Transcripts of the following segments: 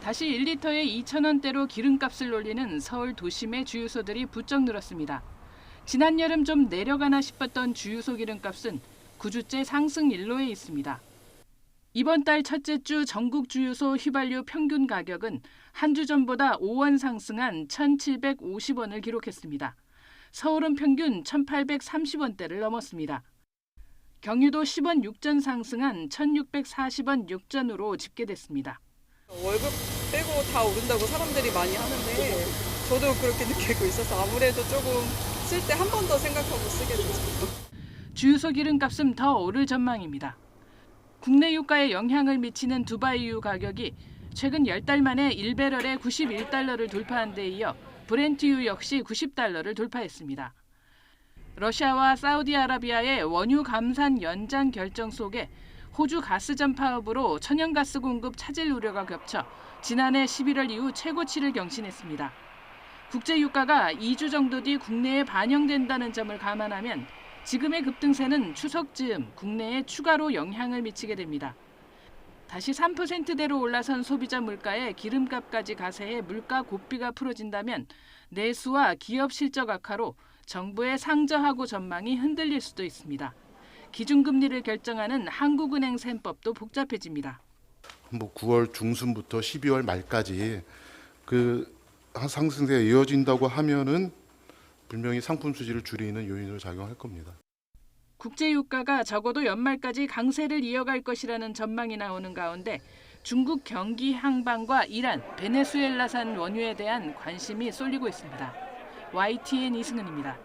다시 1리터에 2,000원대로 기름값을 올리는 서울 도심의 주유소들이 부쩍 늘었습니다. 지난 여름 좀 내려가나 싶었던 주유소 기름값은 9주째 상승 일로에 있습니다. 이번 달 첫째 주 전국 주유소 휘발유 평균 가격은 한 주 전보다 5원 상승한 1,750원을 기록했습니다. 서울은 평균 1,830원대를 넘었습니다. 경유도 10원 6전 상승한 1,640원 6전으로 집계됐습니다. 월급 빼고 다 오른다고 사람들이 많이 하는데 저도 그렇게 느끼고 있어서 아무래도 조금 쓸 때 한 번 더 생각하고 쓰게 되죠. 주유소 기름값은 더 오를 전망입니다. 국내 유가에 영향을 미치는 두바이유 가격이 최근 10달 만에 1배럴에 91달러를 돌파한 데 이어 브렌트유 역시 90달러를 돌파했습니다. 러시아와 사우디아라비아의 원유 감산 연장 결정 속에 호주 가스전 파업으로 천연가스 공급 차질 우려가 겹쳐 지난해 11월 이후 최고치를 경신했습니다. 국제유가가 2주 정도 뒤 국내에 반영된다는 점을 감안하면 지금의 급등세는 추석 즈음 국내에 추가로 영향을 미치게 됩니다. 다시 3%대로 올라선 소비자 물가에 기름값까지 가세해 물가 고삐가 풀어진다면 내수와 기업 실적 악화로 정부의 상저하고 전망이 흔들릴 수도 있습니다. 기준금리를 결정하는 한국은행 셈법도 복잡해집니다. 9월 중순부터 12월 말까지 그 상승세가 이어진다고 하면은 분명히 상품 수지를 줄이는 요인으로 작용할 겁니다. 국제유가가 적어도 연말까지 강세를 이어갈 것이라는 전망이 나오는 가운데 중국 경기 향방과 이란, 베네수엘라산 원유에 대한 관심이 쏠리고 있습니다. YTN 이승은입니다.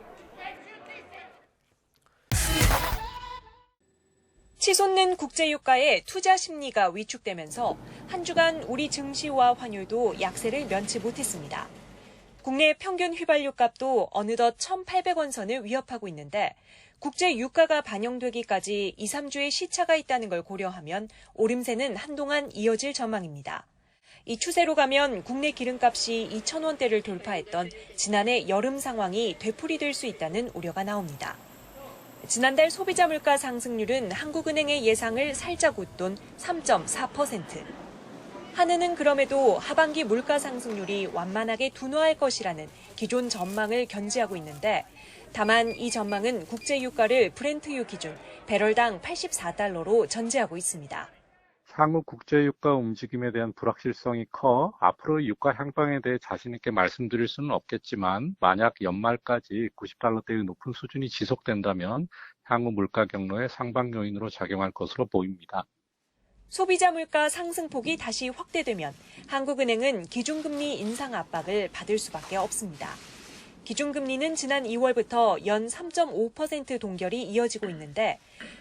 치솟는 국제유가에 투자 심리가 위축되면서 한 주간 우리 증시와 환율도 약세를 면치 못했습니다. 국내 평균 휘발유 값도 어느덧 1,800원 선을 위협하고 있는데 국제 유가가 반영되기까지 2, 3주의 시차가 있다는 걸 고려하면 오름세는 한동안 이어질 전망입니다. 이 추세로 가면 국내 기름값이 2,000원대를 돌파했던 지난해 여름 상황이 되풀이될 수 있다는 우려가 나옵니다. 지난달 소비자 물가 상승률은 한국은행의 예상을 살짝 웃돈 3.4%. 한은은 그럼에도 하반기 물가 상승률이 완만하게 둔화할 것이라는 기존 전망을 견지하고 있는데 다만 이 전망은 국제유가를 브렌트유 기준 배럴당 84달러로 전제하고 있습니다. 향후 국제유가 움직임에 대한 불확실성이 커 앞으로 유가 향방에 대해 자신 있게 말씀드릴 수는 없겠지만 만약 연말까지 90달러대의 높은 수준이 지속된다면 향후 물가 경로의 상방 요인으로 작용할 것으로 보입니다. 소비자 물가 상승폭이 다시 확대되면 한국은행은 기준금리 인상 압박을 받을 수밖에 없습니다. 기준금리는 지난 2월부터 연 3.5% 동결이 이어지고 있는데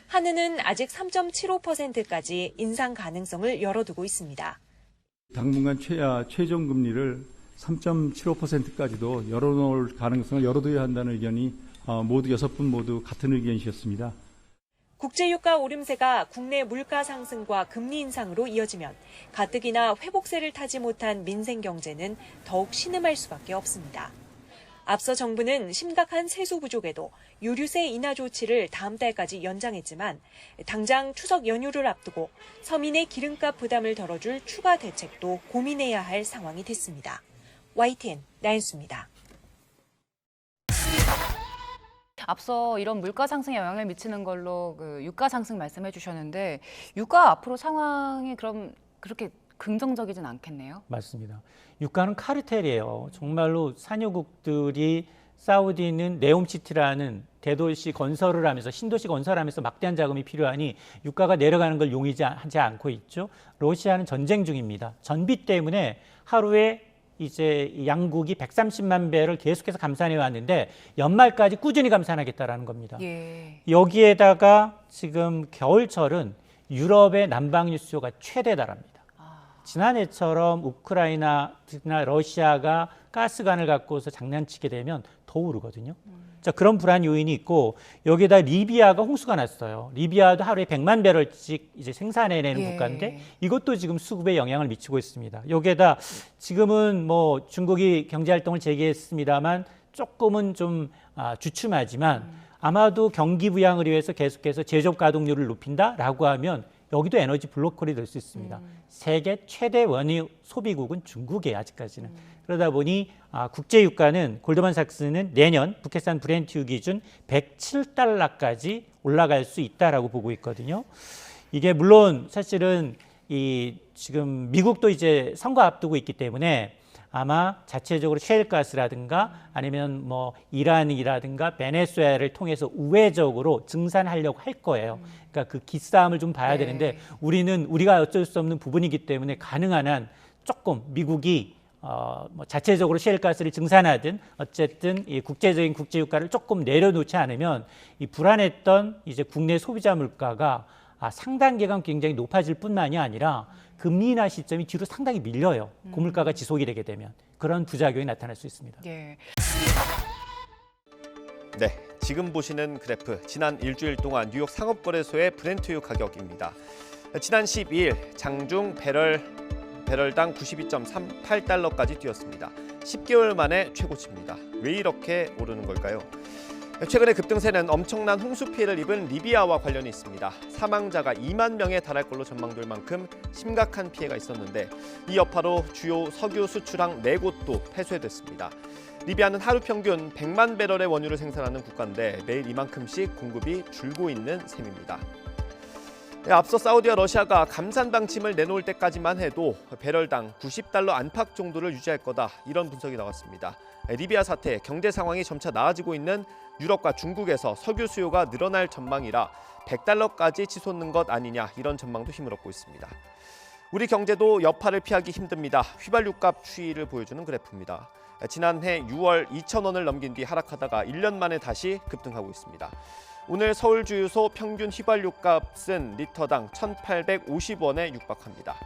한은은 아직 3.75%까지 인상 가능성을 열어두고 있습니다. 당분간 최종 금리를 3.75%까지도 열어놓을 가능성을 열어둬야 한다는 의견이 모두 6분 모두 같은 의견이셨습니다. 국제유가 오름세가 국내 물가 상승과 금리 인상으로 이어지면 가뜩이나 회복세를 타지 못한 민생 경제는 더욱 신음할 수밖에 없습니다. 앞서 정부는 심각한 세수 부족에도 유류세 인하 조치를 다음 달까지 연장했지만 당장 추석 연휴를 앞두고 서민의 기름값 부담을 덜어줄 추가 대책도 고민해야 할 상황이 됐습니다. YTN 나연수입니다. 앞서 이런 물가 상승에 영향을 미치는 걸로 유가 상승 말씀해 주셨는데 유가 앞으로 상황이 그럼 그렇게 긍정적이진 않겠네요. 맞습니다. 유가는 카르텔이에요. 정말로 산유국들이 사우디는 네옴시티라는 대도시 건설을 하면서 신도시 건설하면서 막대한 자금이 필요하니 유가가 내려가는 걸 용이하지 않고 있죠. 러시아는 전쟁 중입니다. 전비 때문에 하루에 이제 양국이 130만 배를 계속해서 감산해 왔는데 연말까지 꾸준히 감산하겠다라는 겁니다. 예. 여기에다가 지금 겨울철은 유럽의 난방유 수요가 최대 달합니다. 지난해처럼 우크라이나나 러시아가 가스관을 갖고서 장난치게 되면 더 오르거든요. 자, 그런 불안 요인이 있고 여기에다 리비아가 홍수가 났어요. 리비아도 하루에 100만 배럴씩 이제 생산해내는 국가인데 이것도 지금 수급에 영향을 미치고 있습니다. 여기에다 지금은 뭐 중국이 경제활동을 재개했습니다만 조금은 좀 주춤하지만 아마도 경기 부양을 위해서 계속해서 제조업 가동률을 높인다라고 하면 여기도 에너지 블록홀이 될 수 있습니다. 세계 최대 원유 소비국은 중국이에요, 아직까지는. 그러다 보니 국제유가는 골드만삭스는 내년 북해산 브렌트유 기준 107달러까지 올라갈 수 있다라고 보고 있거든요. 이게 물론 사실은 지금 미국도 이제 선거 앞두고 있기 때문에 아마 자체적으로 셰일가스라든가 아니면 뭐 이란이라든가 베네수엘을 통해서 우회적으로 증산하려고 할 거예요. 그러니까 그 기싸움을 좀 봐야 되는데 우리가 어쩔 수 없는 부분이기 때문에 가능한 한 조금 미국이 뭐 자체적으로 셰일가스를 증산하든 어쨌든 이 국제적인 국제유가를 조금 내려놓지 않으면 이 불안했던 이제 국내 소비자 물가가 상당 기간 굉장히 높아질 뿐만이 아니라 금리 인하 시점이 뒤로 상당히 밀려요. 고물가가 지속이 되게 되면 그런 부작용이 나타날 수 있습니다. 예. 네, 지금 보시는 그래프 지난 일주일 동안 뉴욕 상업거래소의 브렌트유 가격입니다. 지난 12일 장중 배럴당 92.38달러까지 뛰었습니다. 10개월 만에 최고치입니다. 왜 이렇게 오르는 걸까요? 최근의 급등세는 엄청난 홍수 피해를 입은 리비아와 관련이 있습니다. 사망자가 2만 명에 달할 걸로 전망될 만큼 심각한 피해가 있었는데 이 여파로 주요 석유 수출항 4곳도 폐쇄됐습니다. 리비아는 하루 평균 100만 배럴의 원유를 생산하는 국가인데 매일 이만큼씩 공급이 줄고 있는 셈입니다. 앞서 사우디와 러시아가 감산 방침을 내놓을 때까지만 해도 배럴당 90달러 안팎 정도를 유지할 거다, 이런 분석이 나왔습니다. 리비아 사태, 경제 상황이 점차 나아지고 있는 유럽과 중국에서 석유 수요가 늘어날 전망이라 100달러까지 치솟는 것 아니냐, 이런 전망도 힘을 얻고 있습니다. 우리 경제도 여파를 피하기 힘듭니다. 휘발유값 추이를 보여주는 그래프입니다. 지난해 6월 2,000원을 넘긴 뒤 하락하다가 1년 만에 다시 급등하고 있습니다. 오늘 서울 주유소 평균 휘발유값은 리터당 1,850원에 육박합니다.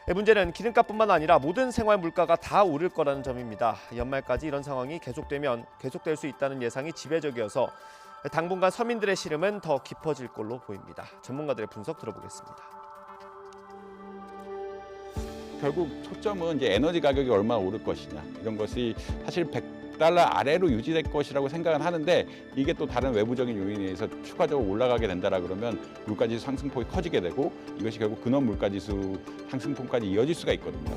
문제는 기름값뿐만 아니라 모든 생활 물가가 다 오를 거라는 점입니다. 연말까지 이런 상황이 계속될 수 있다는 예상이 지배적이어서 당분간 서민들의 시름은 더 깊어질 걸로 보입니다. 전문가들의 분석 들어보겠습니다. 결국 초점은 이제 에너지 가격이 얼마나 오를 것이냐, 이런 것이 사실 100달러 아래로 유지될 것이라고 생각은 하는데 이게 또 다른 외부적인 요인에 의해서 추가적으로 올라가게 된다라 그러면 물가지수 상승폭이 커지게 되고 이것이 결국 근원 물가지수 상승폭까지 이어질 수가 있거든요.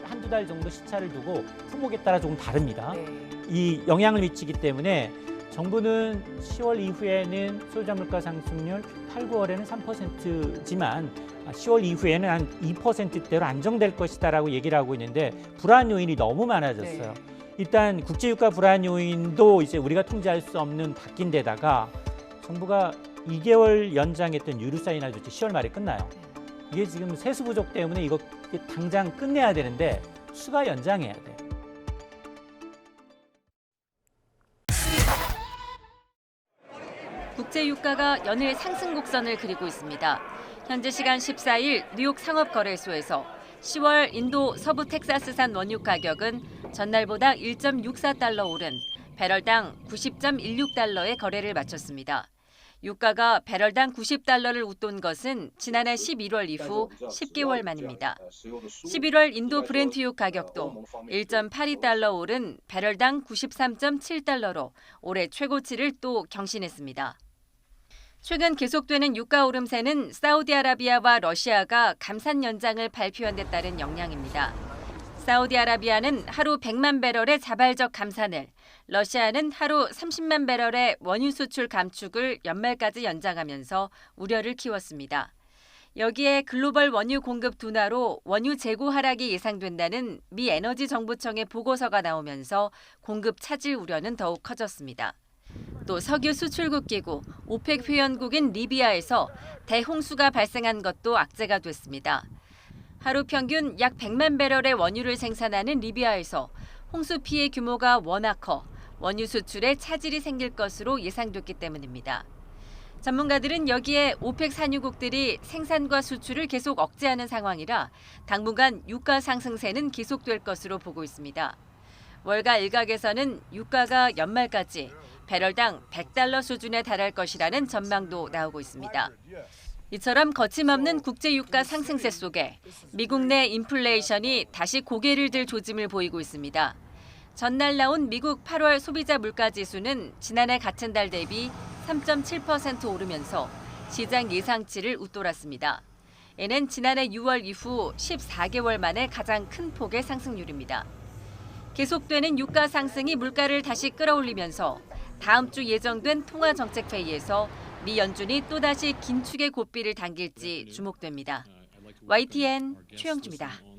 한두 달 정도 시차를 두고 품목에 따라 조금 다릅니다. 네. 이 영향을 미치기 때문에 정부는 10월 이후에는 소비자 물가 상승률 8, 9월에는 3%지만 10월 이후에는 한 2%대로 안정될 것이다라고 얘기를 하고 있는데 불안 요인이 너무 많아졌어요. 네. 일단 국제유가 불안 요인도 이제 우리가 통제할 수 없는 바뀐 데다가 정부가 2개월 연장했던 유류세 인하 조치 10월 말에 끝나요. 이게 지금 세수 부족 때문에 이거 당장 끝내야 되는데 추가 연장해야 돼. 국제유가가 연일 상승 곡선을 그리고 있습니다. 현지 시간 14일 뉴욕 상업거래소에서 10월 인도 서부 텍사스산 원유 가격은 전날보다 1.64달러 오른 배럴당 90.16달러의 거래를 마쳤습니다. 유가가 배럴당 90달러를 웃돈 것은 지난해 11월 이후 10개월 만입니다. 11월 인도 브렌트유 가격도 1.82달러 오른 배럴당 93.7달러로 올해 최고치를 또 경신했습니다. 최근 계속되는 유가 오름세는 사우디아라비아와 러시아가 감산 연장을 발표한 데 따른 영향입니다. 사우디아라비아는 하루 100만 배럴의 자발적 감산을, 러시아는 하루 30만 배럴의 원유 수출 감축을 연말까지 연장하면서 우려를 키웠습니다. 여기에 글로벌 원유 공급 둔화로 원유 재고 하락이 예상된다는 미 에너지 정보청의 보고서가 나오면서 공급 차질 우려는 더욱 커졌습니다. 또 석유 수출국 기구 오펙 회원국인 리비아에서 대홍수가 발생한 것도 악재가 됐습니다. 하루 평균 약 100만 배럴의 원유를 생산하는 리비아에서 홍수 피해 규모가 워낙 커 원유 수출에 차질이 생길 것으로 예상됐기 때문입니다. 전문가들은 여기에 오펙 산유국들이 생산과 수출을 계속 억제하는 상황이라 당분간 유가 상승세는 계속될 것으로 보고 있습니다. 월가 일각에서는 유가가 연말까지 배럴당 100달러 수준에 달할 것이라는 전망도 나오고 있습니다. 이처럼 거침없는 국제유가 상승세 속에 미국 내 인플레이션이 다시 고개를 들 조짐을 보이고 있습니다. 전날 나온 미국 8월 소비자 물가지수는 지난해 같은 달 대비 3.7% 오르면서 시장 예상치를 웃돌았습니다. N은 지난해 6월 이후 14개월 만에 가장 큰 폭의 상승률입니다. 계속되는 유가 상승이 물가를 다시 끌어올리면서 다음 주 예정된 통화정책회의에서 미 연준이 또다시 긴축의 고삐를 당길지 주목됩니다. YTN 최영주입니다.